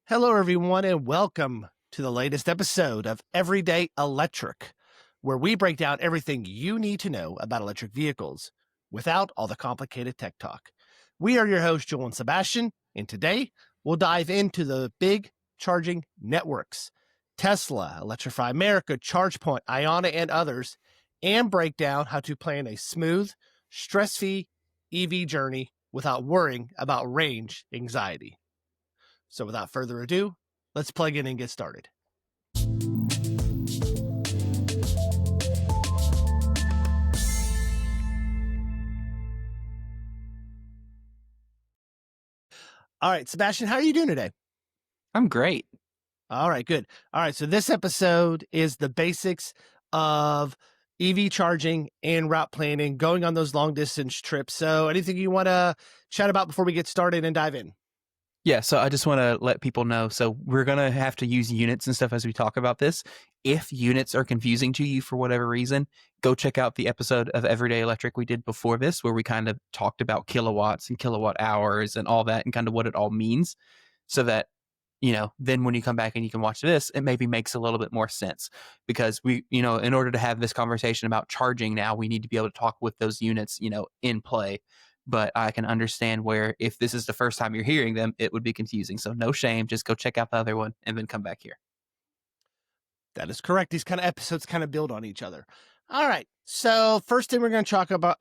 Hello, everyone, and welcome to the latest episode of Everyday Electric, where we break down everything you need to know about electric vehicles without all the complicated tech talk. We are your hosts, Joel and Sebastian, and today we'll dive into the big charging networks, Tesla, Electrify America, ChargePoint, Iona, and others, and break down how to plan a smooth, stress-free EV journey without worrying about range anxiety. So without further ado, let's plug in and get started. All right, Sebastian, how are you doing today? I'm great. All right, good. All right, so this episode is the basics of EV charging and route planning, going on those long distance trips. So anything you want to chat about before we get started and dive in? Yeah, so I just want to let people know. So we're going to have to use units and stuff as we talk about this. If units are confusing to you for whatever reason, go check out the episode of Everyday Electric we did before this, where we kind of talked about kilowatts and kilowatt hours and all that and kind of what it all means, so that, then when you come back and you can watch this, it maybe makes a little bit more sense, because we, in order to have this conversation about charging now, we need to be able to talk with those units, in play. But I can understand where, if this is the first time you're hearing them, it would be confusing. So no shame. Just go check out the other one and then come back here. That is correct. These kind of episodes kind of build on each other. All right. So first thing we're going to talk about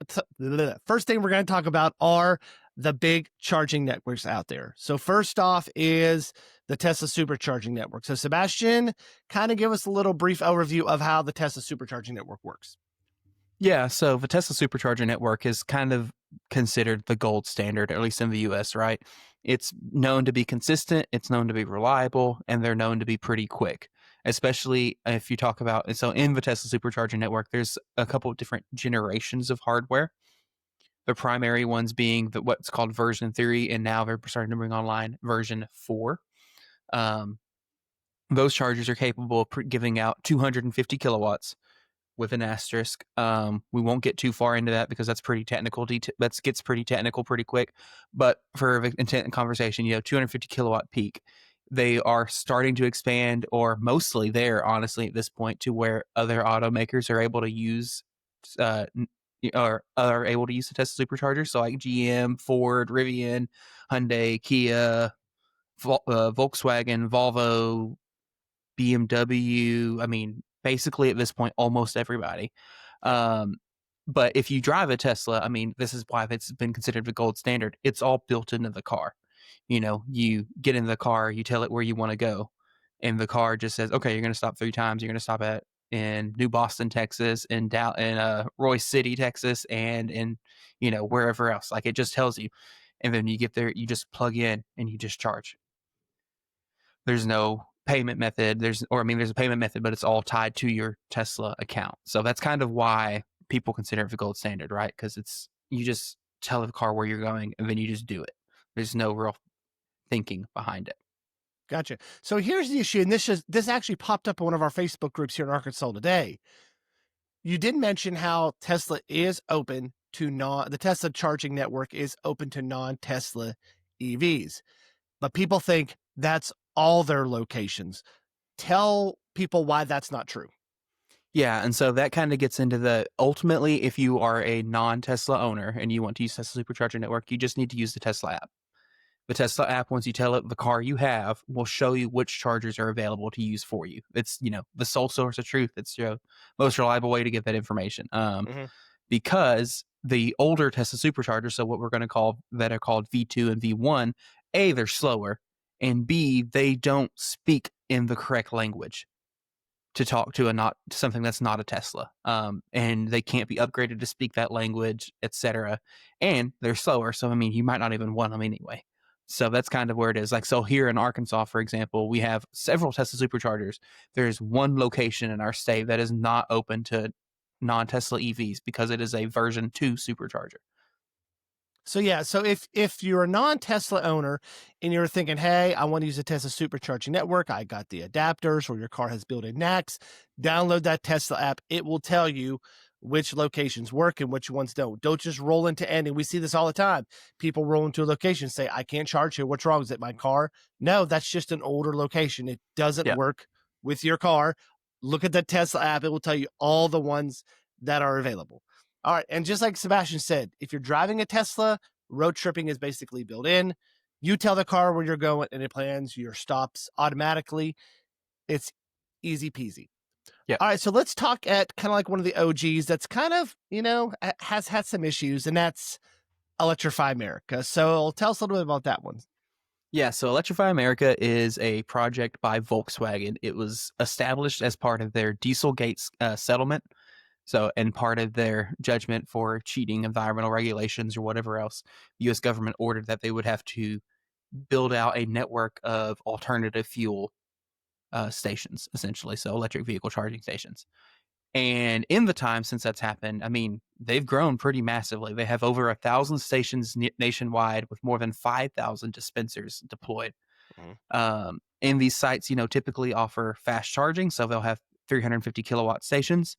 are the big charging networks out there. So first off is the Tesla supercharging network. So Sebastian, kind of give us a little brief overview of how the Tesla supercharging network works. Yeah, so the Tesla supercharger network is kind of considered the gold standard, at least in the US, right? It's known to be consistent, it's known to be reliable, and they're known to be pretty quick. Especially if you talk about, so in the Tesla supercharger network, there's a couple of different generations of hardware. The primary ones being what's called version 3, and now they're starting to bring online version 4. Those chargers are capable of giving out 250 kilowatts with an asterisk. We won't get too far into that because that's pretty technical. That gets pretty technical pretty quick. But for intent and conversation, 250 kilowatt peak. They are starting to expand, or mostly there, honestly, at this point, to where other automakers are able to use, or are able to use the Tesla supercharger. So like GM, Ford, Rivian, Hyundai, Kia, Volkswagen, Volvo, BMW. I mean, basically at this point, almost everybody. But if you drive a Tesla, I mean, this is why it's been considered the gold standard. It's all built into the car. You get in the car, you tell it where you want to go, and the car just says, okay, you're going to stop 3 times. You're going to stop in New Boston, Texas, in Royce City, Texas, and in, wherever else. Like, it just tells you. And then you get there, you just plug in and you just charge. There's no payment method. There's a payment method, but it's all tied to your Tesla account. So that's kind of why people consider it the gold standard, right? Because you just tell the car where you're going and then you just do it. There's no real thinking behind it. Gotcha. So here's the issue, and this actually popped up in one of our Facebook groups here in Arkansas today. You did mention how Tesla is open to the Tesla charging network is open to non-Tesla EVs, but people think that's all their locations. Tell people why that's not true. Yeah, and so that kind of gets into ultimately, if you are a non-Tesla owner and you want to use Tesla Supercharger Network, you just need to use the Tesla app. The Tesla app, once you tell it the car you have, will show you which chargers are available to use for you. It's, the sole source of truth. It's your most reliable way to get that information. Because the older Tesla Superchargers, so what we're going to call, that are called V2 and V1, A, they're slower, and B, they don't speak in the correct language to talk to something that's not a Tesla. And they can't be upgraded to speak that language, etc. And they're slower, so I mean, you might not even want them anyway. So that's kind of where it is. Like, so here in Arkansas, for example, we have several Tesla superchargers. There's one location in our state that is not open to non-Tesla EVs because it is a version 2 supercharger. So yeah, so if you're a non-Tesla owner and you're thinking, hey, I want to use a Tesla supercharging network, I got the adapters, or your car has built-in NACS, download that Tesla app. It will tell you which locations work and which ones don't. Don't just roll into any. We see this all the time. People roll into a location, say, I can't charge here. What's wrong? Is it my car? No, that's just an older location. It doesn't Yeah. work with your car. Look at the Tesla app. It will tell you all the ones that are available. All right. And just like Sebastian said, if you're driving a Tesla, road tripping is basically built in. You tell the car where you're going and it plans your stops automatically. It's easy peasy. Yeah. All right, so let's talk at kind of like one of the OGs that's kind of, has had some issues, and that's Electrify America. So tell us a little bit about that one. Yeah, so Electrify America is a project by Volkswagen. It was established as part of their Dieselgate settlement. So, and part of their judgment for cheating environmental regulations or whatever else, the U.S. government ordered that they would have to build out a network of alternative fuel stations, essentially. So, electric vehicle charging stations. And in the time since that's happened, I mean, they've grown pretty massively. They have over 1,000 stations nationwide with more than 5,000 dispensers deployed. And these sites, typically offer fast charging. So they'll have 350 kilowatt stations.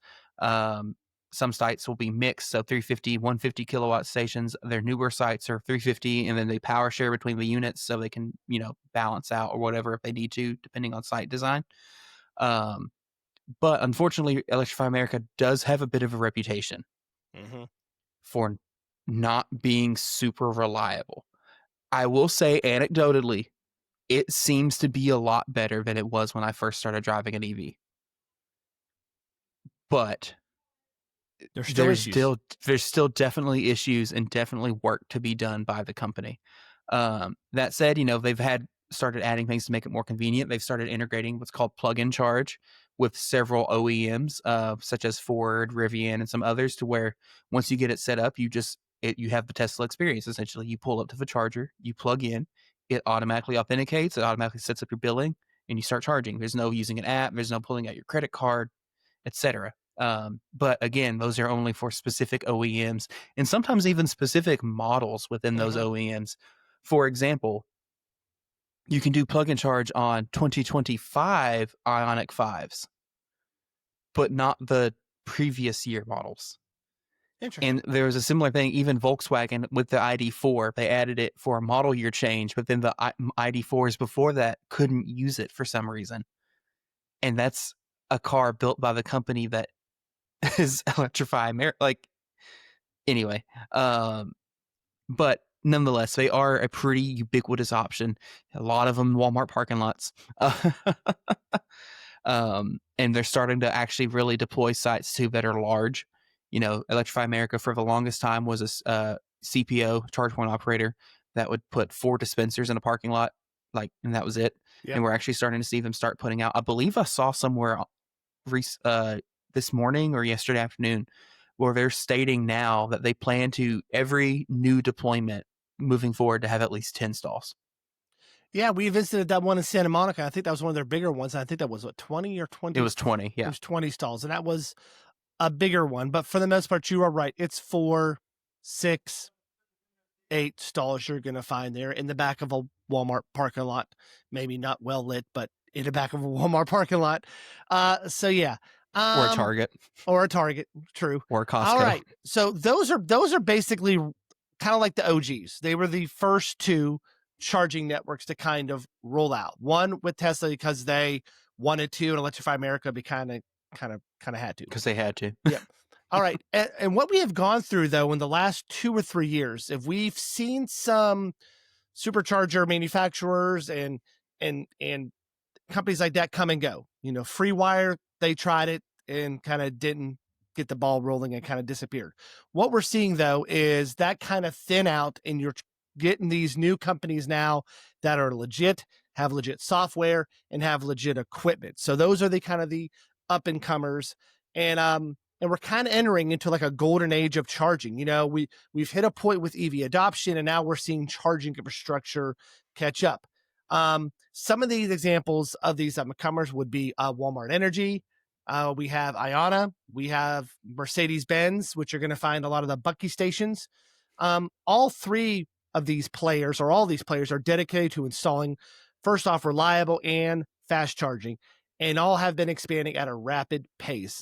Some sites will be mixed. So 350, 150 kilowatt stations. Their newer sites are 350, and then they power share between the units so they can, balance out or whatever if they need to, depending on site design. But unfortunately, Electrify America does have a bit of a reputation for not being super reliable. I will say, anecdotally, it seems to be a lot better than it was when I first started driving an EV. But there's still definitely issues and definitely work to be done by the company. That said, they've started adding things to make it more convenient. They've started integrating what's called plug-in charge with several OEMs, such as Ford, Rivian, and some others, to where once you get it set up, you have the Tesla experience. Essentially, you pull up to the charger, you plug in, it automatically authenticates, it automatically sets up your billing, and you start charging. There's no using an app, there's no pulling out your credit card, etc. But again, those are only for specific OEMs and sometimes even specific models within those OEMs. For example, you can do plug and charge on 2025 Ioniq 5s, but not the previous year models. And there was a similar thing, even Volkswagen with the ID4, they added it for a model year change, but then the ID4s before that couldn't use it for some reason. And that's a car built by the company that is Electrify America. Anyway, but nonetheless, they are a pretty ubiquitous option. A lot of them Walmart parking lots. And they're starting to actually really deploy sites too that are large. Electrify America for the longest time was a CPO, charge point operator, that would put 4 dispensers in a parking lot, and that was it. Yep. And we're actually starting to see them start putting out. I believe I saw somewhere this morning or yesterday afternoon where they're stating now that they plan to, every new deployment moving forward, to have at least 10 stalls. Yeah, we visited that one in Santa Monica. I think that was one of their bigger ones. I think that was 20 or 20. It was 20. Yeah, it was 20 stalls, and that was a bigger one. But for the most part, you are right. It's 4, 6, 8 stalls you're going to find there in the back of a Walmart parking lot. Maybe not well lit, but in the back of a Walmart parking lot. So yeah. Or a Target. Or a Target, true. Or a Costco. All right. So those are basically kind of like the OGs. They were the first 2 charging networks to kind of roll out. One with Tesla because they wanted to, and Electrify America kind of had to. Because they had to. Yep. All right. And what we have gone through, though, in the last 2 or 3 years, if we've seen some supercharger manufacturers and companies like that come and go. FreeWire, they tried it and kind of didn't get the ball rolling and kind of disappeared. What we're seeing, though, is that kind of thin out, and you're getting these new companies now that are legit, have legit software, and have legit equipment. So those are the kind of the up and comers. And we're kind of entering into like a golden age of charging. We've hit a point with EV adoption, and now we're seeing charging infrastructure catch up. Some of these examples of these up-and-comers would be Walmart Energy. We have Iona. We have Mercedes-Benz, which you're going to find a lot of the Bucky stations. All 3 of these players, or all these players, are dedicated to installing, first off, reliable and fast charging, and all have been expanding at a rapid pace.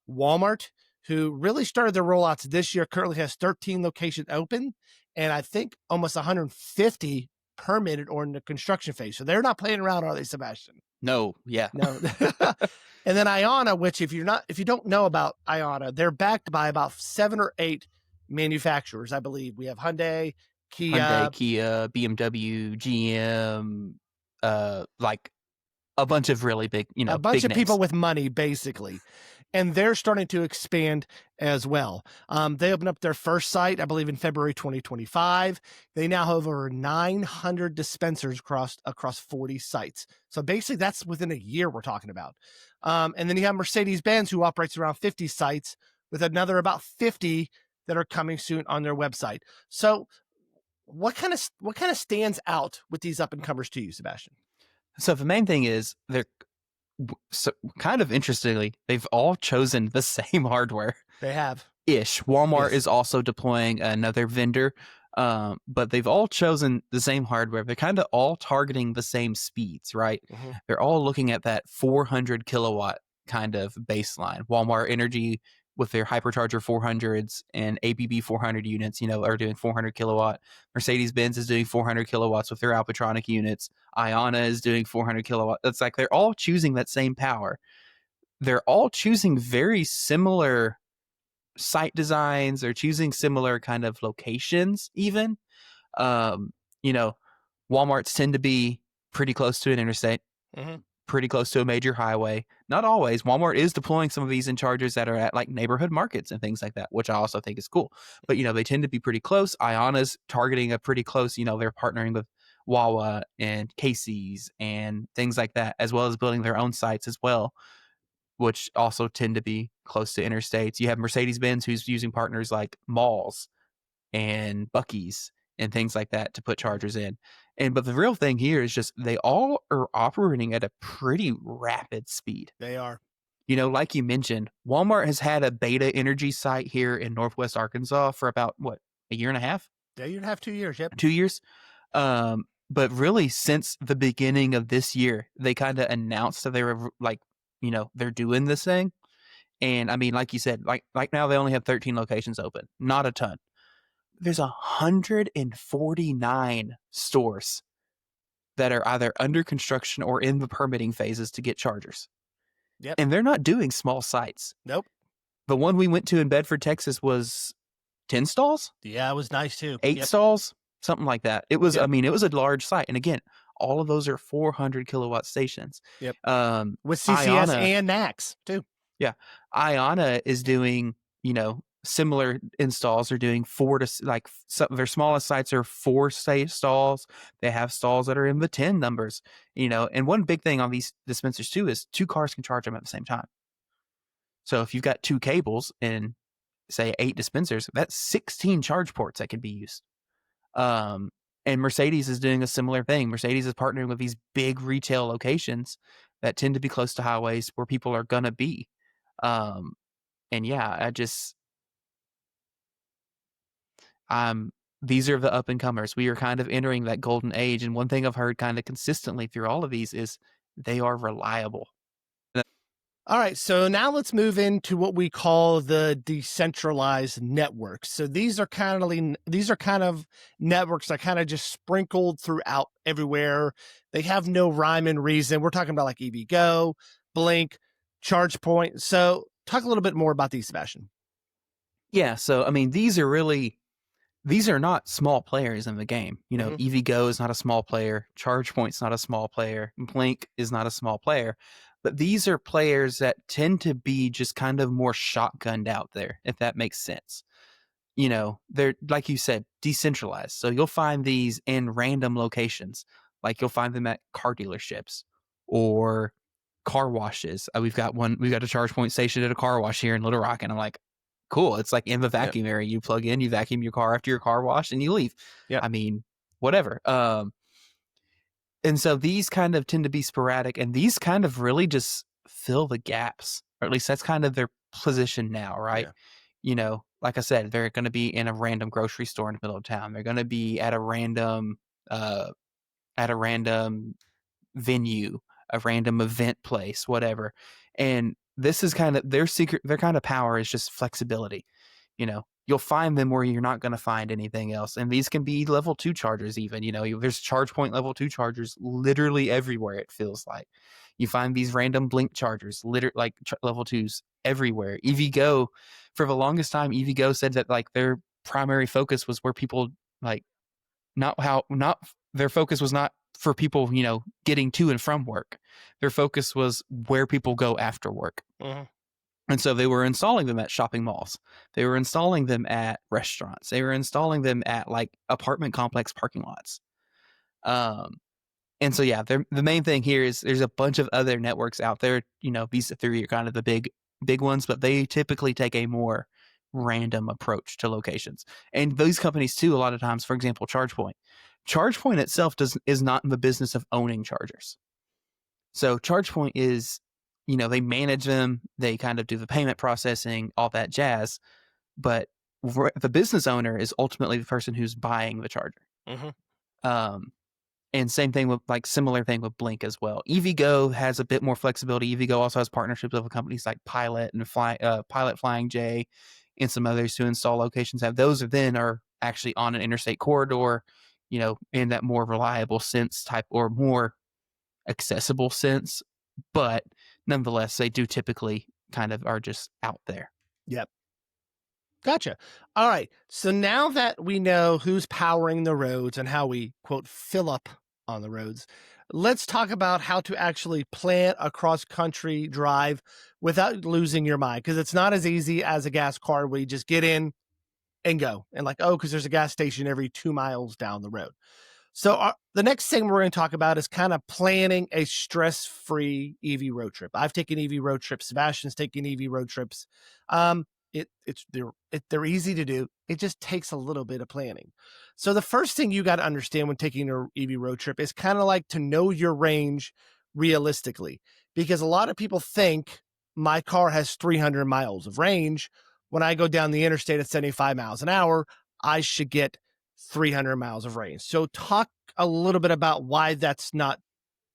Walmart, who really started their rollouts this year, currently has 13 locations open, and I think almost 150 permitted or in the construction phase. So they're not playing around, are they, Sebastian? No, yeah. No. And then Iona, which if you don't know about Iona, they're backed by about 7 or 8 manufacturers, I believe. We have Hyundai, Hyundai, Kia, Kia, BMW, GM, like a bunch of really big, a bunch big of names. people with money, basically. And they're starting to expand as well. They opened up their first site, I believe, in February 2025. They now have over 900 dispensers across 40 sites. So basically, that's within a year we're talking about. And then you have Mercedes-Benz, who operates around 50 sites, with another about 50 that are coming soon on their website. So, what kind of stands out with these up and comers to you, Sebastian? So the main thing is they're so kind of interestingly, they've all chosen the same hardware. They have. Ish. Walmart Yes. is also deploying another vendor, but they've all chosen the same hardware. They're kind of all targeting the same speeds, right? Mm-hmm. They're all looking at that 400 kilowatt kind of baseline. Walmart Energy with their hypercharger 400s and ABB 400 units, are doing 400 kilowatt. Mercedes-Benz is doing 400 kilowatts with their Alpatronic units. Iona is doing 400 kilowatt. It's like they're all choosing that same power. They're all choosing very similar site designs or choosing similar kind of locations even. um you know Walmarts tend to be pretty close to an interstate, Mm-hmm. pretty close to a major highway. Not always. Walmart is deploying some of these in chargers that are at like neighborhood markets and things like that, which I also think is cool. But they tend to be pretty close. Iona's targeting a pretty close, they're partnering with Wawa and Casey's and things like that, as well as building their own sites as well, which also tend to be close to interstates. You have Mercedes-Benz, who's using partners like malls and Buc-ee's and things like that to put chargers in. But the real thing here is just they all are operating at a pretty rapid speed. They are. Like you mentioned, Walmart has had a beta energy site here in Northwest Arkansas for about what, a year and a half? Yeah, you'd have 2 years. Yep. 2 years. But really, since the beginning of this year, they kind of announced that they were like, they're doing this thing. And I mean, like you said, like now they only have 13 locations open, not a ton. There's 149 stores that are either under construction or in the permitting phases to get chargers. Yep. And they're not doing small sites. Nope. The one we went to in Bedford, Texas was 10 stalls, Yeah, it was nice too. 8 Yep. stalls, something like that. It was, Yep. I mean, it was a large site. And again, all of those are 400 kilowatt stations. Yep. With CCS and NACS too. Yeah. Iona is doing, similar installs. Are doing 4 to like their smallest sites are 4 stalls. They have stalls that are in the 10 numbers, and one big thing on these dispensers too is 2 cars can charge them at the same time. So if you've got 2 cables and say 8 dispensers, that's 16 charge ports that could be used. And Mercedes is doing a similar thing. Mercedes is partnering with these big retail locations that tend to be close to highways where people are gonna be. And yeah, these are the up and comers. We are kind of entering that golden age. And one thing I've heard kind of consistently through all of these is they are reliable. All right, so now let's move into what we call the decentralized networks. So these are kind of networks that kind of just sprinkled throughout everywhere. They have no rhyme and reason. We're talking about like EVgo, Blink, ChargePoint. So talk a little bit more about these, Sebastian. Yeah, so I mean, these are not small players in the game. EVgo is not a small player. ChargePoint's not a small player. Blink is not a small player. But these are players that tend to be just kind of more shotgunned out there, if that makes sense. They're, like you said, decentralized. So you'll find these in random locations. Like you'll find them at car dealerships or car washes. We've got a charge point station at a car wash here in Little Rock. And I'm like, cool. It's like in the vacuum area. You plug in, you vacuum your car after your car wash, and you leave. Yeah. I mean, whatever. And so these kind of tend to be sporadic, and these kind of really just fill the gaps, or at least that's kind of their position now, right? Like I said, they're going to be in a random grocery store in the middle of town. They're going to be at a random venue, a random event place, whatever. And this is kind of their secret. Their kind of power is just flexibility. You'll find them where you're not going to find anything else. And these can be level 2 chargers even. There's charge point level 2 chargers literally everywhere, it feels like. You find these random blink chargers, level 2s everywhere. EVgo, for the longest time, EVgo said that like their primary focus was where people like not their focus was not for people, getting to and from work. Their focus was where people go after work. Mhm. And so they were installing them at shopping malls. They were installing them at restaurants. They were installing them at like apartment complex parking lots. Um, and so, yeah, the main thing here is there's a bunch of other networks out there. These three are kind of the big ones, but they typically take a more random approach to locations. And those companies too, a lot of times, for example, ChargePoint. ChargePoint itself is not in the business of owning chargers. So ChargePoint is, they manage them, they kind of do the payment processing, all that jazz. But the business owner is ultimately the person who's buying the charger. Mhm. And same thing with similar thing with Blink as well. EVgo has a bit more flexibility. EVgo also has partnerships with companies like Pilot and Pilot Flying J and some others to install locations. Those are actually on an interstate corridor, in that more reliable sense type or more accessible sense. But nonetheless, they do typically kind of are just out there. Yep. Gotcha. All right. So now that we know who's powering the roads and how we, quote, fill up on the roads, let's talk about how to actually plan a cross country drive without losing your mind. Because it's not as easy as a gas car where you just get in and go. And because there's a gas station every 2 miles down the road. So the next thing we're going to talk about is kind of planning a stress-free EV road trip. I've taken EV road trips. Sebastian's taken EV road trips. They're easy to do. It just takes a little bit of planning. So the first thing you got to understand when taking an EV road trip is kind of like to know your range realistically, because a lot of people think my car has 300 miles of range. When I go down the interstate at 75 miles an hour, I should get 300 miles of range. So talk a little bit about why that's not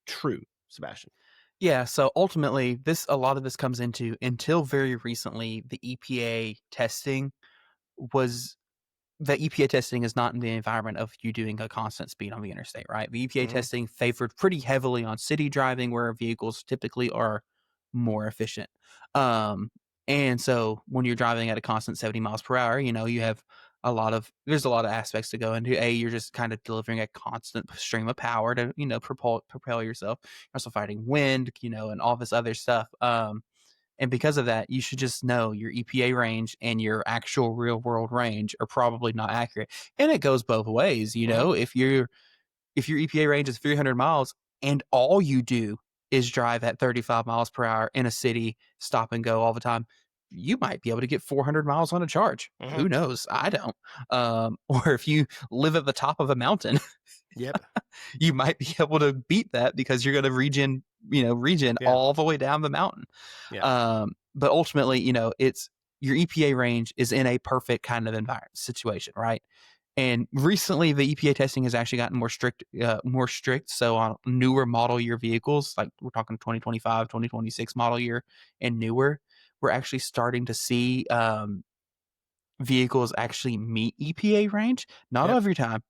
true, Sebastian. Yeah, so ultimately, a lot of this comes into until very recently, was the EPA testing is not in the environment of you doing a constant speed on the interstate, right? The EPA Mhm. testing favored pretty heavily on city driving, where vehicles typically are more efficient. Um, and so when you're driving at a constant 70 miles per hour, you have there's a lot of aspects to go into. You're just kind of delivering a constant stream of power to, propel yourself. You're also fighting wind, and all this other stuff. And because of that, you should just know your EPA range and your actual real world range are probably not accurate. And it goes both ways, Mhm. if your EPA range is 300 miles and all you do is drive at 35 miles per hour in a city, stop and go all the time, you might be able to get 400 miles on a charge. Mhm. Who knows? I don't. Or if you live at the top of a mountain, Yep. you might be able to beat that because you're going to regen Yeah. all the way down the mountain. Yeah. But ultimately, it's your EPA range is in a perfect kind of environment situation, right? And recently, the EPA testing has actually gotten more strict. So on newer model year vehicles, like we're talking 2025, 2026 model year and newer, we're actually starting to see vehicles actually meet EPA range. Not Yep. every time,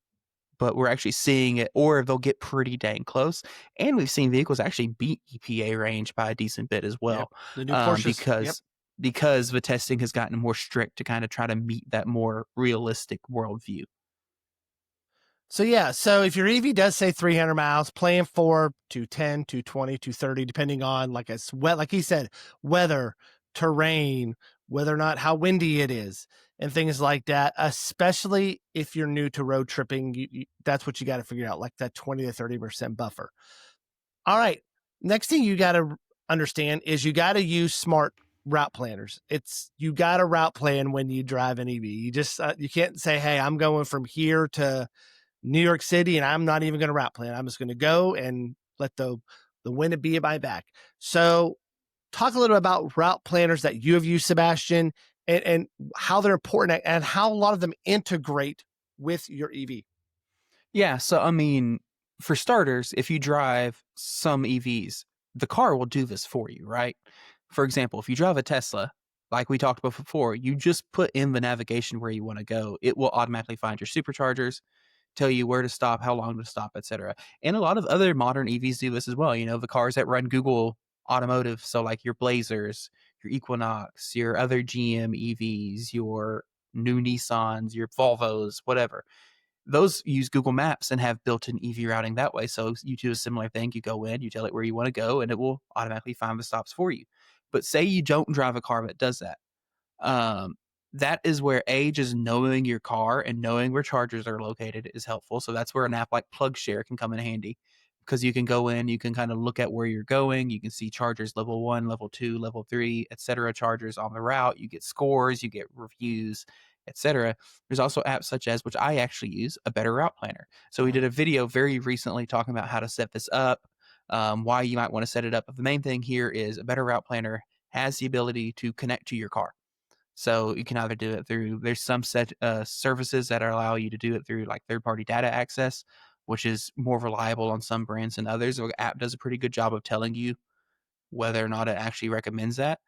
but we're actually seeing it, or they'll get pretty dang close. And we've seen vehicles actually beat EPA range by a decent bit as Yep. well, The new Porsches. Yep. because the testing has gotten more strict to kind of try to meet that more realistic worldview. So if your EV does say 300 miles, plan for 210, 220, 230, depending on, like he said, weather, terrain, whether or not how windy it is, and things like that. Especially if you're new to road tripping, that's what you got to figure out, like that 20 to 30% buffer. All right. Next thing you got to understand is you got to use smart route planners. You got to route plan when you drive an EV. You can't say, hey, I'm going from here to New York City, and I'm not even going to route plan. I'm just going to go and let the wind be at my back. So, talk a little bit about route planners that you have used, Sebastian, and how they're important and how a lot of them integrate with your EV. Yeah, so I mean, for starters, if you drive some EVs, the car will do this for you, right? for example, if you drive a Tesla, like we talked about before, you just put in the navigation where you want to go. It will automatically find your superchargers, tell you where to stop, how long to stop, etc. And a lot of other modern EVs do this as well. You know, the cars that run Google Automotive, so like your Blazers, your Equinox, your other GM EVs, your new Nissans, your Volvos, whatever. Those use Google Maps and have built-in EV routing that way. So you do a similar thing. You go in, you tell it where you want to go, and it will automatically find the stops for you. But say you don't drive a car that does that. Um, that is where just knowing your car and knowing where chargers are located is helpful. So that's where an app like PlugShare can come in handy, because you can go in, you can kind of look at where you're going. You can see chargers level 1, level 2, level 3, etc. chargers on the route. You get scores, you get reviews, etc. There's also apps such as, which I actually use, a Better Route Planner. So we Mhm. did a video very recently talking about how to set this up, why you might want to set it up. But the main thing here is a Better Route Planner has the ability to connect to your car. So you can either do it through, there's some set services that allow you to do it through like third-party data access, which is more reliable on some brands than others. The app does a pretty good job of telling you whether or not it actually recommends that.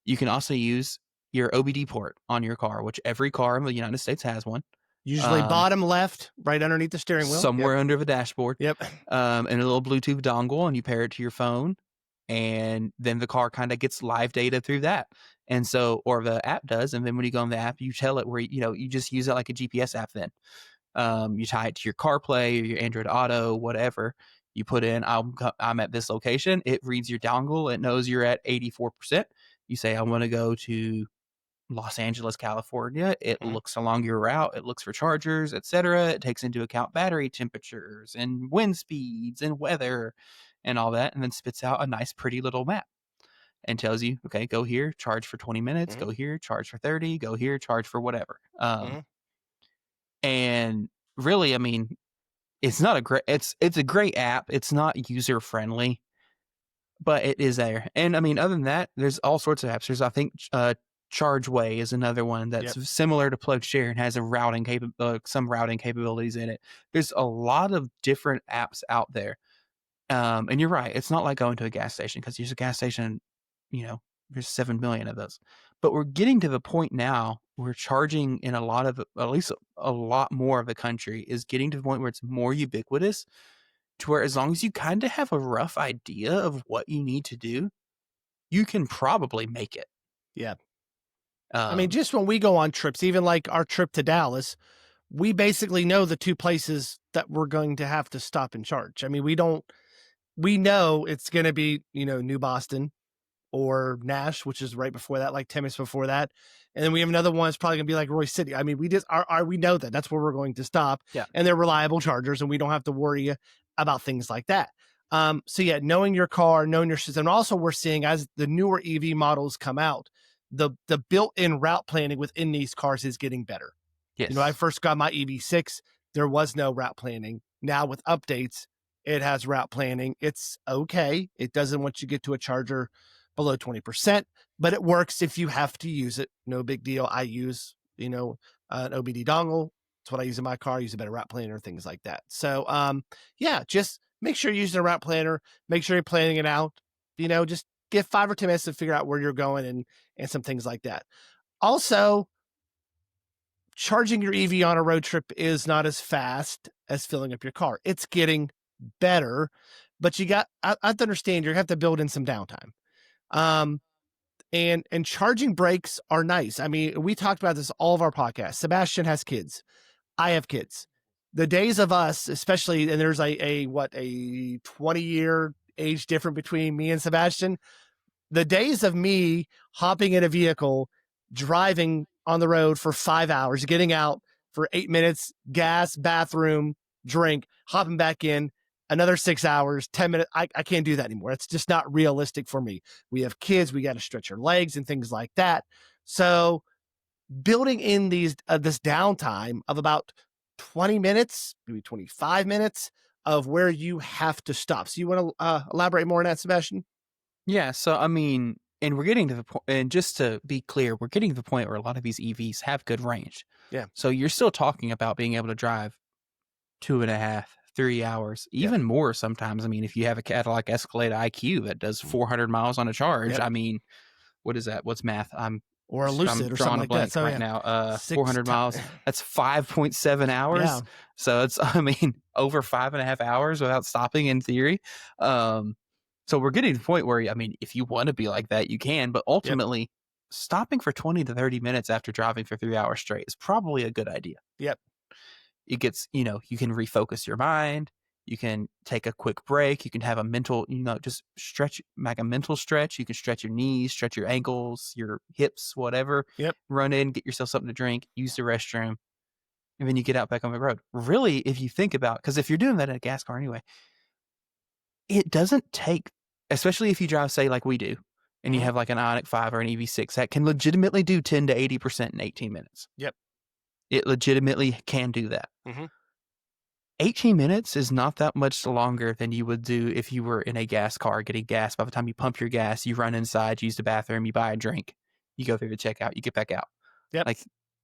You can also use your OBD port on your car, which every car in the United States has one. Usually bottom left, right underneath the steering wheel. Yep. Somewhere under the dashboard, Yep. and a little Bluetooth dongle, and you pair it to your phone, and then the car kind of gets live data through that. And so, or the app does, and then when you go on the app, you tell it where, you just use it like a GPS app then. You tie it to your CarPlay or your Android Auto, whatever. You put in, I'm at this location. It reads your dongle. It knows you're at 84%. You say, I want to go to Los Angeles, California. It Mhm. looks along your route. It looks for chargers, etc. It takes into account battery temperatures and wind speeds and weather and all that, and then spits out a nice, pretty little map and tells you, okay, go here, charge for 20 minutes, Mhm. go here, charge for 30, go here, charge for whatever. Mhm. And really, I mean, it's not a great, it's a great app. It's not user friendly, but it is there. And I mean, other than that, there's all sorts of apps. There's, I think, ChargeWay is another one Yep. that's similar to PlugShare and has some routing capabilities in it. There's a lot of different apps out there. And you're right. It's not like going to a gas station, because there's a gas station, you know, there's 7 million of those. But we're getting to the point now where charging in a lot of, at least a lot more of the country, is getting to the point where it's more ubiquitous, to where as long as you kind of have a rough idea of what you need to do, you can probably make it. Yeah. I mean, Um, just when we go on trips, even like our trip to Dallas, we basically know the two places that we're going to have to stop and charge. I mean, we know it's going to be, New Boston or Nash, which is right before that, like 10 minutes before that. And then we have another one that's probably going to be like Roy City. I mean, we just we know that that's where we're going to stop, yeah. and they're reliable chargers, and we don't have to worry about things like that. So yeah, knowing your car, knowing your system. And also, we're seeing as the newer EV models come out, the built-in route planning within these cars is getting better. I Yes. first got my EV6, there was no route planning. Now with updates, it has route planning. It's okay. It doesn't want you to get to a charger below 20%, but it works if you have to use it. No big deal. I use, an OBD dongle. That's what I use in my car. I use a better route planner, things like that. So, yeah, just make sure you're using a route planner. Make sure you're planning it out. Just give 5 or 10 minutes to figure out where you're going and some things like that. Also, charging your EV on a road trip is not as fast as filling up your car. It's getting better, but I have to understand, you have to build in some downtime. Um, and charging breaks are nice. I mean, we talked about this all of our podcasts. Sebastian has kids. I have kids. The days of us, especially, and there's a 20-year age difference between me and Sebastian. The days of me hopping in a vehicle, driving on the road for 5 hours, getting out for 8 minutes, gas, bathroom, drink, hopping back in, another 6 hours, 10 minutes. I can't do that anymore. It's just not realistic for me. We have kids, we got to stretch our legs and things like that. So building in this downtime of about 20 minutes, maybe 25 minutes of where you have to stop. So you want to elaborate more on that, Sebastian? Yeah. So, I mean, and we're getting to the point, and just to be clear, we're getting to the point where a lot of these EVs have good range. Yeah. So you're still talking about being able to drive 2.5, 3 hours, Yep. even more sometimes. I mean, if you have a Cadillac Escalade IQ that does 400 miles on a charge, Yep. I mean, what is that? What's math? Or a I'm Lucid or something drawing a like that. blank So right yeah, now. 6 400 times. miles. That's 5.7 Yeah. hours. So it's, I mean, over 5.5 hours without stopping in theory. So we're getting to the point where, I mean, if you want to be like that, you can, but Yep. ultimately stopping for 20 to 30 minutes after driving for 3 hours straight is probably a good idea. Yep. It gets, you can refocus your mind. You can take a quick break. You can have a mental, just stretch, like a mental stretch. You can stretch your knees, stretch your ankles, your hips, whatever. Yep. Run in, get yourself something to drink, use the restroom, and then you get out back on the road. Really, if you think about, because if you're doing that in a gas car anyway, it doesn't take, especially if you drive, say, like we do, and you Mhm. have like an Ioniq 5 or an EV6 that can legitimately do 10 to 80% in 18 minutes. Yep. It legitimately can do that. Mhm. 18 minutes is not that much longer than you would do if you were in a gas car getting gas. By the time you pump your gas, you run inside, use the bathroom, you buy a drink, you go through the checkout, you get back out. Yep. Like,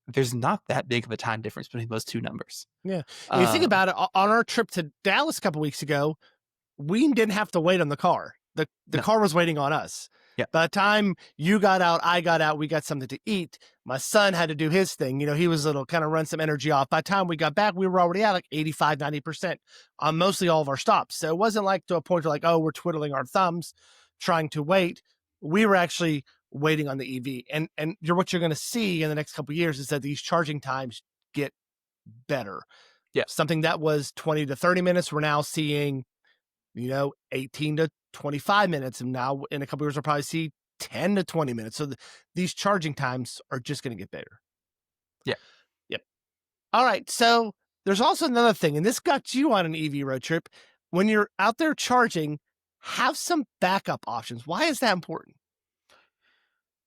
there's not that big of a time difference between those two numbers. Yeah. And you think about it, on our trip to Dallas a couple weeks ago, we didn't have to wait on the car. The No. car was waiting on us. Yeah. By the time you got out, I got out, we got something to eat. My son had to do his thing. He was little, kind of run some energy off. By the time we got back, we were already at like 85, 90% on mostly all of our stops. So it wasn't like to a point where like, oh, we're twiddling our thumbs trying to wait. We were actually waiting on the EV. And what you're going to see in the next couple of years is that these charging times get better. Yeah. Something that was 20 to 30 minutes, we're now seeing 18 to 25 minutes. And now in a couple years, we'll probably see 10 to 20 minutes. So these charging times are just going to get better. Yeah. Yep. All right. So there's also another thing, and this got you on an EV road trip. When you're out there charging, have some backup options. Why is that important?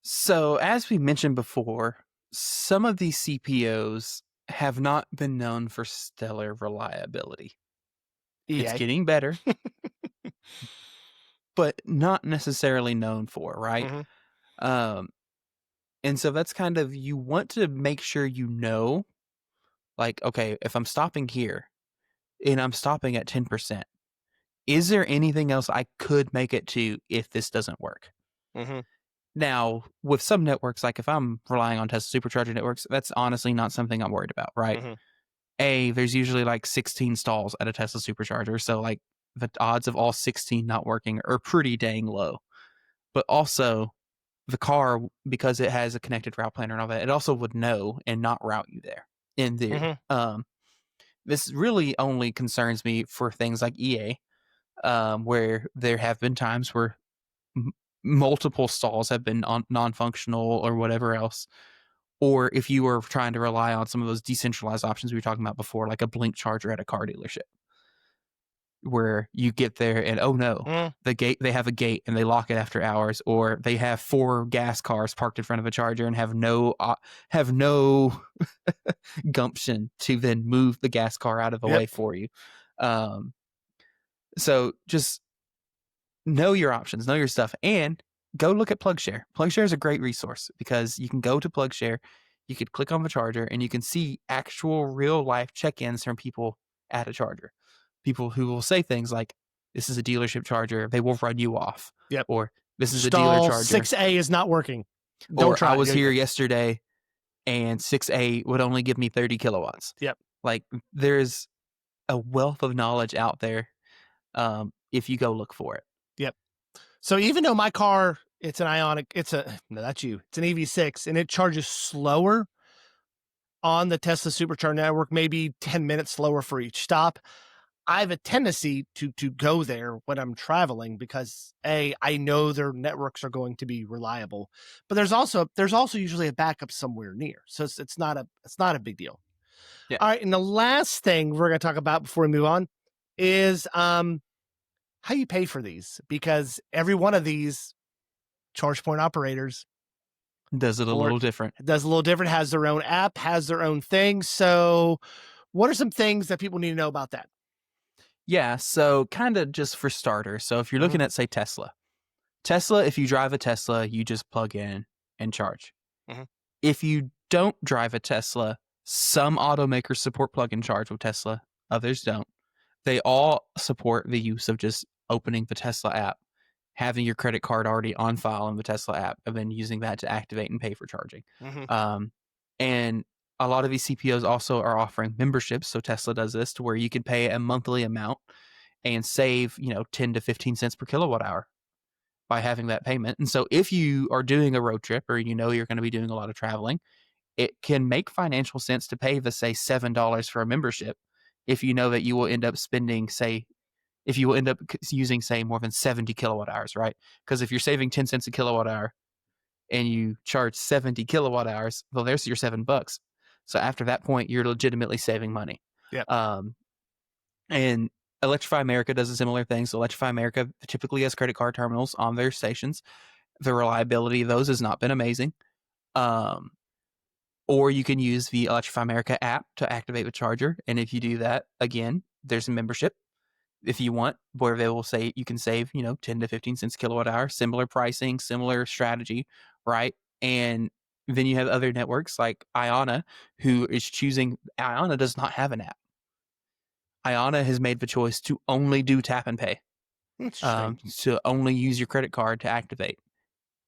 So, as we mentioned before, some of these CPOs have not been known for stellar reliability. It's EA. getting better, but not necessarily known for, right? Mhm. Um, and so that's kind of, you want to make sure like, okay, if I'm stopping here and I'm stopping at 10%, is there anything else I could make it to if this doesn't work? Mhm. Now, with some networks, like if I'm relying on Tesla supercharger networks, that's honestly not something I'm worried about, right? Mhm. There's usually like 16 stalls at a Tesla supercharger. So like the odds of all 16 not working are pretty dang low. But also the car, because it has a connected route planner and all that, it also would know and not route you there in theory. Mhm. This really only concerns me for things like EA, where there have been times where m- multiple stalls have been non-functional or whatever else. Or if you were trying to rely on some of those decentralized options we were talking about before, like a blink charger at a car dealership, where you get there and, oh no, Mhm. they have a gate and they lock it after hours, or they have 4 gas cars parked in front of a charger and have no gumption to then move the gas car out of the Yep. way for you. Um, so just know your options, know your stuff, and go look at PlugShare. PlugShare is a great resource because you can go to PlugShare, you could click on the charger, and you can see actual real life check-ins from people at a charger. People who will say things like, "This is a dealership charger; they will run you off," Yep. or "This is a dealer Stall charger," 6A is not working. Don't or "I try it. was Yeah. here Yeah. yesterday and 6A would only give me 30 kilowatts." Yep. Like, there's a wealth of knowledge out there, if you go look for it. Yep. So even though my car, it's an Ionic, no, that's you. It's an EV6 and it charges slower on the Tesla Supercharger network, maybe 10 minutes slower for each stop. I have a tendency to go there when I'm traveling because I know their networks are going to be reliable, but there's also usually a backup somewhere near, so it's not a big deal. Yeah. All right, and the last thing we're going to talk about before we move on is how you pay for these, because every one of these charge point operators Does it a or little different. does a little different, has their own app, has their own thing. So, what are some things that people need to know about that? Yeah, so kind of just for starters. So if you're Mhm. looking at, say, Tesla, if you drive a Tesla, you just plug in and charge. Mhm. If you don't drive a Tesla, some automakers support plug and charge with Tesla, others don't. They all support the use of just opening the Tesla app having your credit card already on file in the Tesla app, and then using that to activate and pay for charging. Hmm. And a lot of these CPOs also are offering memberships. So Tesla does this to where you can pay a monthly amount and save, 10 to 15 cents per kilowatt hour by having that payment. And so if you are doing a road trip or you're going to be doing a lot of traveling, it can make financial sense to pay the, say, $7 for a membership if you know that you will end up spending, say, if you will end up using, say, more than 70 kilowatt hours, right? Because if you're saving 10 cents a kilowatt hour and you charge 70 kilowatt hours, well, there's your $7. So after that point, you're legitimately saving money. Yep. Um, and Electrify America does a similar thing. So Electrify America typically has credit card terminals on their stations. The reliability of those has not been amazing. Or you can use the Electrify America app to activate the charger. And if you do that, again, there's a membership if you want, where they will say you can save, 10 to 15 cents kilowatt hour, similar pricing, similar strategy, right? And then you have other networks like Iona, who is choosing, Iona does not have an app. Iona has made the choice to only do tap and pay, Interesting. to only use your credit card to activate.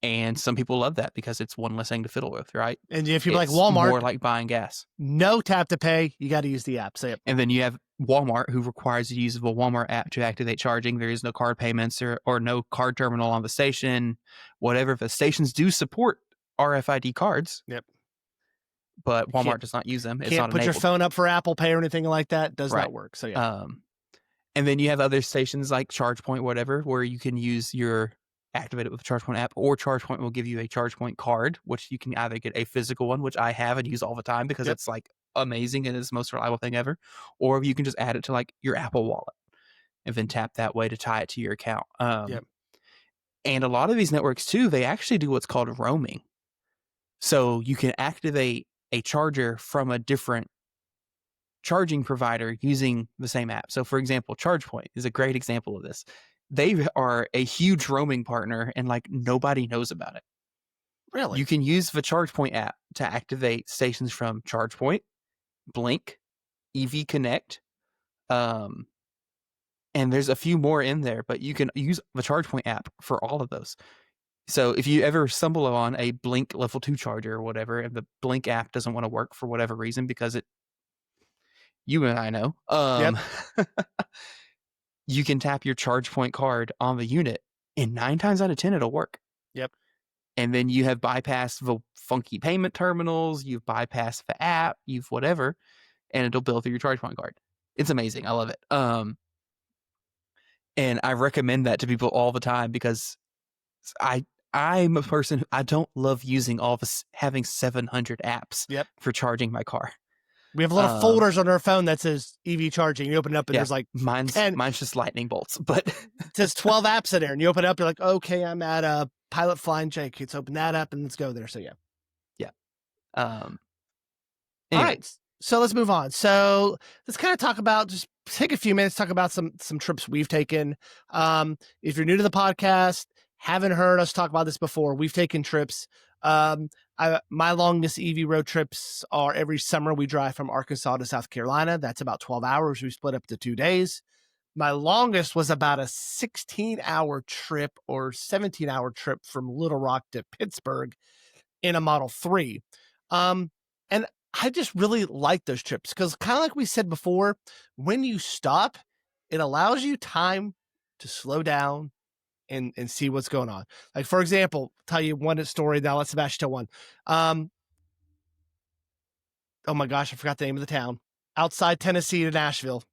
And some people love that because it's one less thing to fiddle with, right? And if you're like It's Walmart, more like buying gas. no tap to pay, you got to use the app. Say it. And then you have Walmart, who requires you to use the Walmart app to activate charging. There is no card payments or no card terminal on the station. Whatever, the stations do support RFID cards. Yep. But Walmart Can't, does not use them. It's can't not put your enabled. phone up for Apple Pay or anything like that. Does Right. not work. So yeah. And then you have other stations like ChargePoint, whatever, where you can use your activate it with the ChargePoint app, or ChargePoint will give you a ChargePoint card, which you can either get a physical one, which I have and use all the time because it's like amazing and it's the most reliable thing ever, or you can just add it to like your Apple Wallet and then tap that way to tie it to your account. And a lot of these networks too, they actually do what's called roaming. So you can activate a charger from a different charging provider using the same app. So for example, ChargePoint is a great example of this. They are a huge roaming partner and like nobody knows about it. Really? You can use the ChargePoint app to activate stations from ChargePoint, Blink, EV Connect, and there's a few more in there, but you can use the ChargePoint app for all of those. So if you ever stumble on a Blink level 2 charger or whatever, and the Blink app doesn't want to work for whatever reason, because you and I know, you can tap your ChargePoint card on the unit, and 9 times out of 10 it'll work. Yep. And then you have bypassed the funky payment terminals, you've bypassed the app, you've whatever, and it'll bill through your ChargePoint card. It's amazing. I love it. And I recommend that to people all the time because I'm a person who I don't love using all this, having 700 apps for charging my car. We have a lot of folders on our phone that says EV charging. You open it up and there's like mine's just lightning bolts, but it says 12 apps in there, and you open it up, you're like, okay, I'm at a Pilot Flying Jake. Let's open that up and let's go there. So yeah. Anyway. All right. So let's move on. So let's kind of talk about, just take a few minutes, talk about some trips we've taken. If you're new to the podcast, haven't heard us talk about this before, we've taken trips. My longest EV road trips are every summer. We drive from Arkansas to South Carolina. That's about 12 hours. We split up to 2 days. My longest was about a 16-hour trip or 17-hour trip from Little Rock to Pittsburgh in a Model 3. And I just really like those trips because, kind of like we said before, when you stop, it allows you time to slow down and see what's going on. Like, for example, tell you one story. Now let Sebastian tell one. Oh my gosh, I forgot the name of the town. Outside Tennessee to Nashville.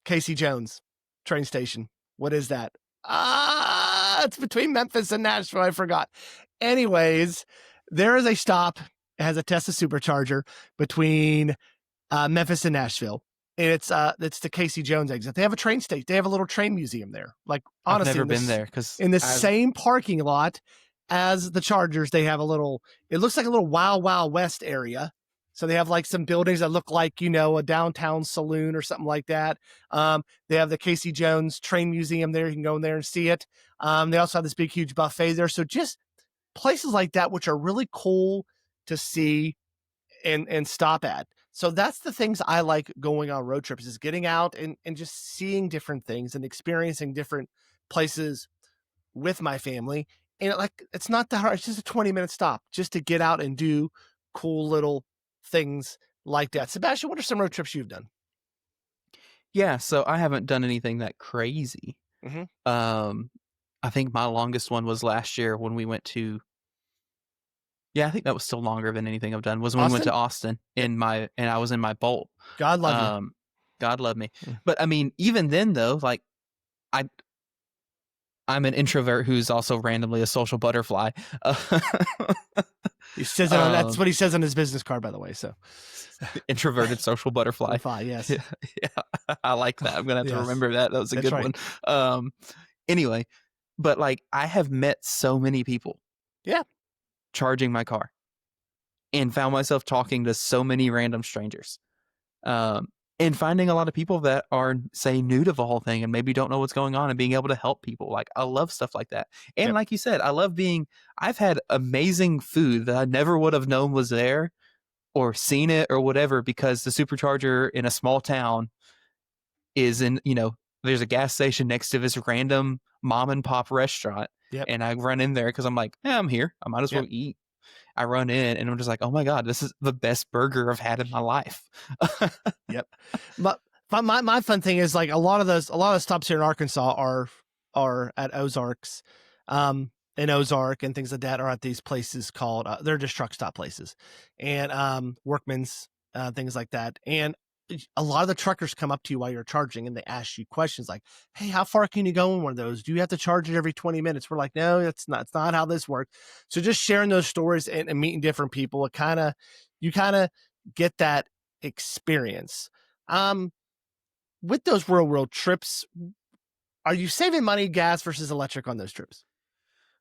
Casey Jones train station. What is that? It's between Memphis and Nashville. I forgot. Anyways, there is a stop. It has a Tesla supercharger between Memphis and Nashville. And it's the Casey Jones exit. They have a train station. They have a little train museum there. Like, honestly, I've never been there because in the same parking lot as the Chargers, they have it looks like a little Wild Wild West area. So they have like some buildings that look like, a downtown saloon or something like that. They have the Casey Jones train museum there. You can go in there and see it. They also have this big, huge buffet there. So just places like that, which are really cool to see and stop at. So that's the things I like going on road trips, is getting out and just seeing different things and experiencing different places with my family, and it's not that hard. It's just a 20-minute stop just to get out and do cool little things like that. Sebastian, what are some road trips you've done? Yeah, so I haven't done anything that crazy. Mhm. I think my longest one was last year when we went to I think that was still longer than anything I've done, was when we went to Austin? Austin Yep. and I was in my Bolt. God love you. Um, God love me. Mm. But I mean, even then though, like I I'm an introvert who's also randomly a social butterfly. He says it on that's Um, what he says on his business card, by the way, so. Introverted social butterfly. Butterfly, yes. Yeah, yeah, I like that. I'm gonna have to Yes. remember that. That was a That's good right. one. Anyway, but like I have met so many people Yeah. charging my car and found myself talking to so many random strangers. Um, and finding a lot of people that are, say, new to the whole thing and maybe don't know what's going on and being able to help people. Like, I love stuff like that. And Yep. like you said, I've had amazing food that I never would have known was there or seen it or whatever because the supercharger in a small town is there's a gas station next to this random mom and pop restaurant. Yep. And I run in there because I'm like, yeah, I'm here. I might as well Yep. eat. I run in and I'm just like, oh my God, this is the best burger I've had in my life. Yep. But my fun thing is like a lot of the stops here in Arkansas are at Ozarks, in Ozark and things like that are at these places called they're just truck stop places, and Workman's, things like that. And a lot of the truckers come up to you while you're charging and they ask you questions like, "Hey, how far can you go in one of those? Do you have to charge it every 20 minutes?" We're like, "No, it's not how this works." So just sharing those stories and meeting different people, you kind of get that experience. Um, with those real world trips, are you saving money, gas versus electric on those trips?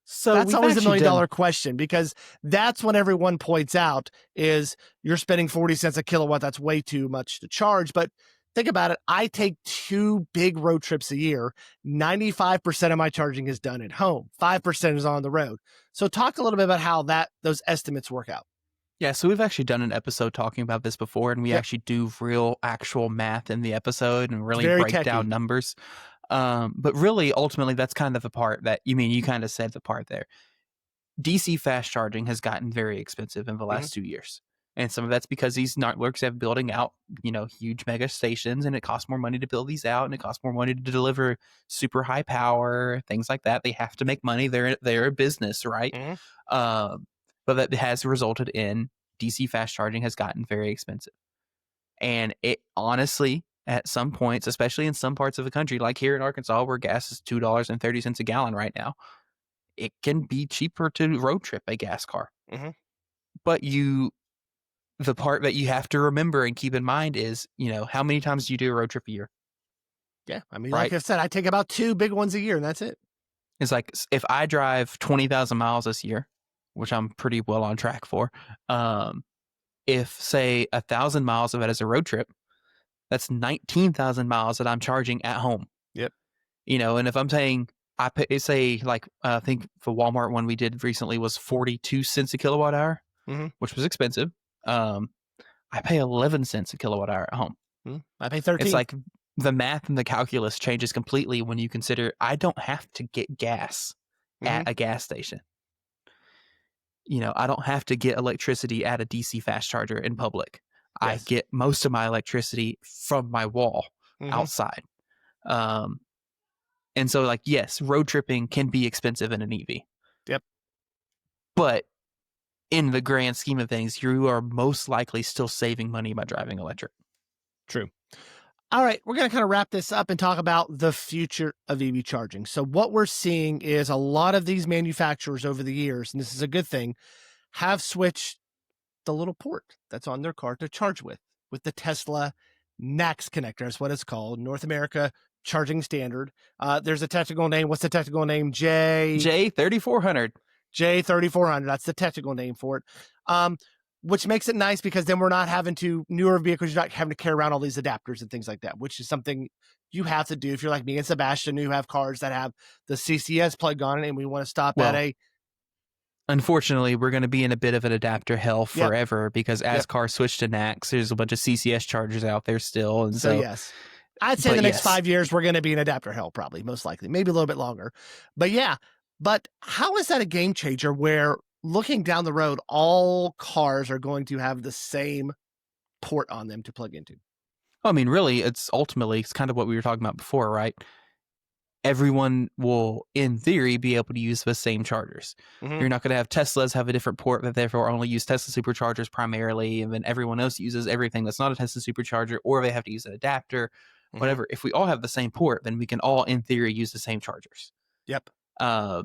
So That's we've always a actually million done dollar question because that's when everyone points out is you're spending 40 cents a kilowatt. That's way too much to charge. But think about it. I take 2 big road trips a year. 95% of my charging is done at home. 5% is on the road. So talk a little bit about how those estimates work out. Yeah, so we've actually done an episode talking about this before, and we Yep. actually do real actual math in the episode and It's really very break techy. down numbers. But really, ultimately, that's kind of the part that you kind of said the part there. DC fast charging has gotten very expensive in the Mhm. last 2 years. And some of that's because these networks have building out, huge mega stations, and it costs more money to build these out, and it costs more money to deliver super high power, things like that. They have to make money. They're a business, right? Mhm. Um, but that has resulted in DC fast charging has gotten very expensive. And it honestly, at some points, especially in some parts of the country, like here in Arkansas, where gas is $2.30 a gallon right now, it can be cheaper to road trip a gas car. Mhm. But the part that you have to remember and keep in mind is, how many times do you do a road trip a year? Yeah. I mean, like Right? I said, I take about 2 big ones a year and that's it. It's like if I drive 20,000 miles this year, which I'm pretty well on track for, if say 1,000 miles of it is a road trip, that's 19,000 miles that I'm charging at home. Yep. And if I'm saying I pay, say like I think the Walmart one we did recently was 42 cents a kilowatt hour, Mhm. which was expensive. I pay 11 cents a kilowatt hour at home. I pay It's 13. like the math and the calculus changes completely when you consider I don't have to get gas Mhm. at a gas station. I don't have to get electricity at a DC fast charger in public. I Yes. get most of my electricity from my wall Mhm. outside. Um, and so, like, yes, road tripping can be expensive in an EV, Yep. but in the grand scheme of things, you are most likely still saving money by driving electric. True. All right, we're going to kind of wrap this up and talk about the future of EV charging. So, what we're seeing is a lot of these manufacturers over the years, and this is a good thing, have switched the little port that's on their car to charge with the Tesla NACS connector. That's what it's called, North America Charging Standard. There's a technical name. What's the technical name? J3400. J3400. That's the technical name for it. Which makes it nice because then we're not having to, newer vehicles, you're not having to carry around all these adapters and things like that, which is something you have to do if you're like me and Sebastian, who have cars that have the CCS plug on it and we want to stop at Well, a. unfortunately, we're going to be in a bit of an adapter hell Yep. forever because as Yep. cars switch to NACS, there's a bunch of CCS chargers out there still. And so yes. I'd say in But the next yes. 5 years, we're going to be in adapter hell, probably, most likely, maybe a little bit longer. But yeah, but how is that a game changer where looking down the road, all cars are going to have the same port on them to plug into? I mean, really, it's kind of what we were talking about before, right? Everyone will, in theory, be able to use the same chargers. Mhm, You're not going to have Teslas have a different port that therefore only use Tesla superchargers primarily, and then everyone else uses everything that's not a Tesla supercharger, or they have to use an adapter, mhm. whatever. If we all have the same port, then we can all, in theory, use the same chargers, Yep. uh,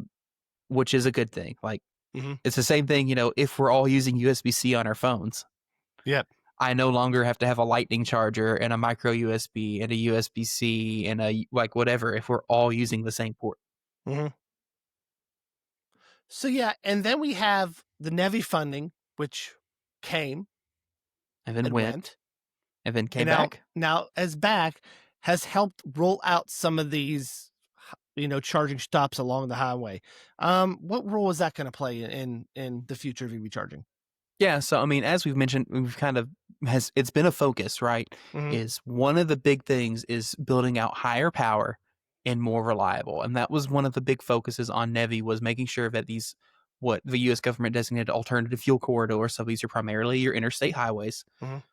which is a good thing. Like, Mhm. it's the same thing, if we're all using USB-C on our phones. Yep. I no longer have to have a lightning charger and a micro USB and a USB-C and a like whatever if we're all using the same port. Mhm. So yeah, and then we have the NEVI funding, which came And then and went went, and then and came back. now as back has helped roll out some of these, charging stops along the highway. What role is that going to play in the future of EV charging? Yeah, so I mean, as we've mentioned, we've kind of has it's been a focus, right? Mhm, Is one of the big things is building out higher power and more reliable. And that was one of the big focuses on NEVI was making sure that these what the US government designated alternative fuel corridors, so these are primarily your interstate highways, mhm.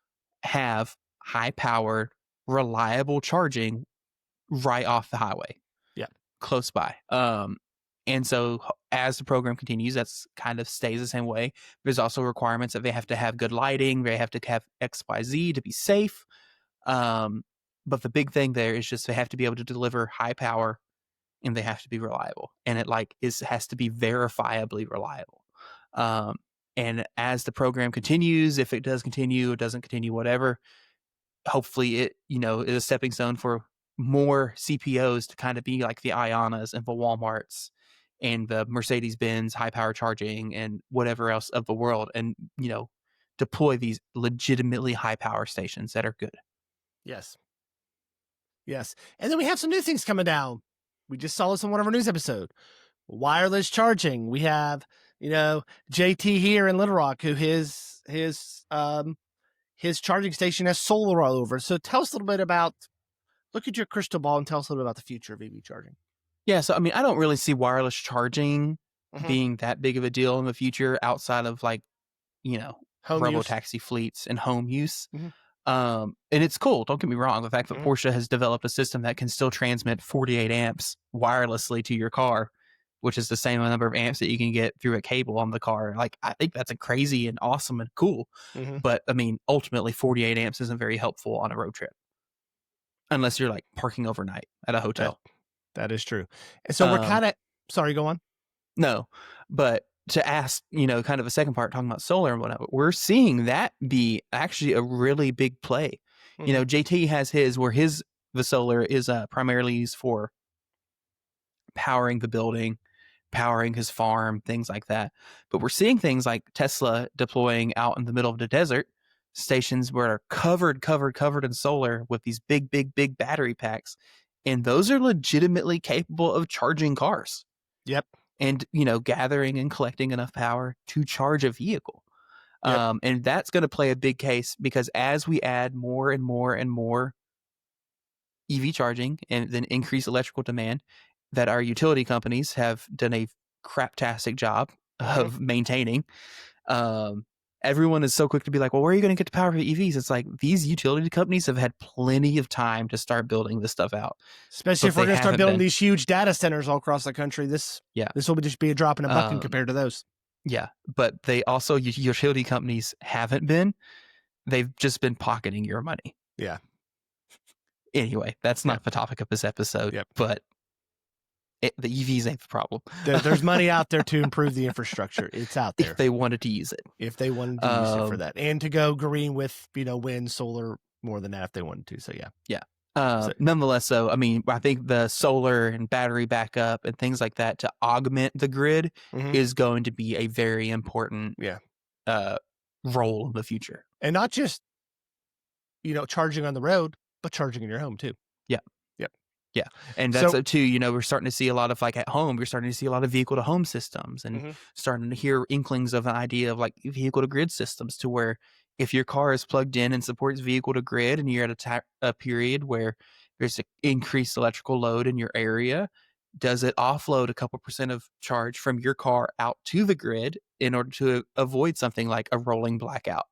have high powered, reliable charging right off the highway, Yeah. close by. And so as the program continues, that's kind of stays the same way. There's also requirements that they have to have good lighting, they have to have XYZ to be safe. Um, but the big thing there is just they have to be able to deliver high power and they have to be reliable. And it has to be verifiably reliable. Um, and as the program continues, if it does continue, it doesn't continue, whatever, hopefully it, is a stepping stone for more CPOs to kind of be like the Ionas and the Walmarts and the Mercedes Benz high power charging and whatever else of the world and, deploy these legitimately high power stations that are good. Yes. Yes. And then we have some new things coming down. We just saw this in one of our news episodes. Wireless charging. We have, JT here in Little Rock, who his charging station has solar all over. So tell us a little bit about, look at your crystal ball and tell us a little bit about the future of EV charging. Yeah. So, I mean, I don't really see wireless charging Mhm. being that big of a deal in the future outside of like, you know, Home robo use. taxi fleets and home use. Mhm. And it's cool. Don't get me wrong. The fact that Mhm. Porsche has developed a system that can still transmit 48 amps wirelessly to your car, which is the same number of amps that you can get through a cable on the car. Like, I think that's a crazy and awesome and cool. Mhm. But I mean, ultimately, 48 amps isn't very helpful on a road trip unless you're like parking overnight at a That hotel. that is true. And so we're Um, kind of sorry, go on. no, but to ask, kind of a second part talking about solar and whatnot, we're seeing that be actually a really big play. Mhm. JT has his where the solar is primarily used for powering the building, powering his farm, things like that. But we're seeing things like Tesla deploying out in the middle of the desert stations where are covered in solar with these big, big, big battery packs. And those are legitimately capable of charging cars Yep. and, gathering and collecting enough power to charge a vehicle. Yep. And that's going to play a big case because as we add more and more and more EV charging and then increase electrical demand, that our utility companies have done a craptastic job Mhm. of maintaining. Um, Everyone is so quick to be like, well, where are you going to get the power for EVs? It's like these utility companies have had plenty of time to start building this stuff out, Especially but if we're they going to start haven't building been. these huge data centers all across the country. Yeah. This will just be a drop in a bucket Um, compared to those. yeah. But they also, utility companies haven't been. They've just been pocketing your money. Yeah. Anyway, that's Yep. not the topic of this episode, Yep. but the EVs ain't the problem. There's money out there to improve the infrastructure. It's out If there they wanted to use it. if they wanted to use it for Um, that and to go green with, wind, solar, more than that if they wanted to. So yeah. yeah. So Nonetheless, so I mean, I think the solar and battery backup and things like that to augment the grid mhm. is going to be a very important Yeah. uh, role in the future. And not just, charging on the road, but charging in your home too. Yeah. Yep. Yeah. And that's So too, we're starting to see a lot of like at home, we're starting to see a lot of vehicle to home systems and mhm. starting to hear inklings of an idea of like vehicle to grid systems to where if your car is plugged in and supports vehicle to grid and you're at a period where There's an increased electrical load in your area. Does it offload a couple percent of charge from your car out to the grid in order to avoid something like a rolling blackout?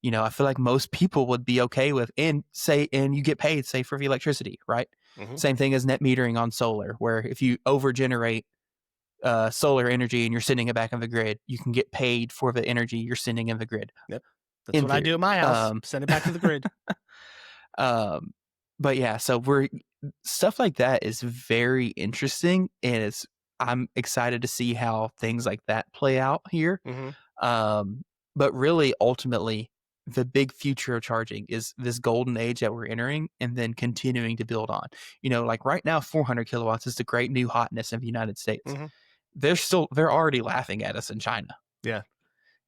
I feel like most people would be okay with, and you get paid, say, for the electricity, right? Mhm. Same thing as net metering on solar, where if you over generate solar energy and you're sending it back in the grid, you can get paid for the energy you're sending in the grid. Yep. That's In what I do theory. at my house. Send it back to the grid. Um, but yeah, so stuff like that is very interesting, and I'm excited to see how things like that play out here. Mhm. But really, ultimately, the big future of charging is this golden age that we're entering, and then continuing to build on. Like right now, 400 kilowatts is the great new hotness in the United States. Mhm. They're already laughing at us in China. Yeah.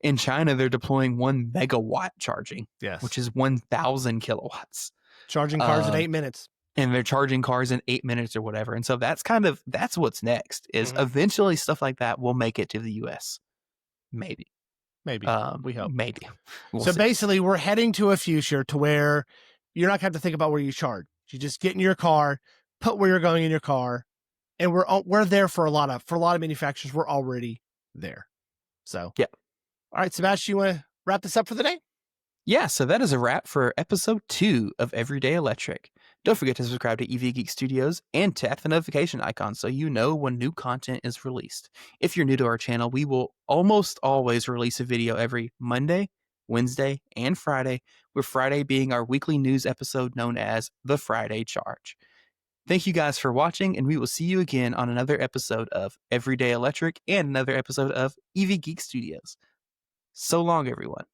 In China, they're deploying 1 megawatt charging, which Yes. is 1,000 kilowatts. Charging cars in 8 minutes. And they're charging cars in 8 minutes or whatever. And so that's what's next, is Mhm. eventually stuff like that will make it to the US. Maybe. Maybe. We hope. Maybe. We'll So see. basically, we're heading to a future to where you're not going to have to think about where you charge. You just get in your car, put where you're going in your car, and we're there for a lot of manufacturers. We're already there. So Yeah. All right, Sebastian, you want to wrap this up for the day? Yeah, so that is a wrap for episode 2 of Everyday Electric. Don't forget to subscribe to EV Geek Studios and tap the notification icon so you know when new content is released. If you're new to our channel, we will almost always release a video every Monday, Wednesday, and Friday, with Friday being our weekly news episode known as The Friday Charge. Thank you guys for watching, and we will see you again on another episode of Everyday Electric and another episode of EV Geek Studios. So long, everyone.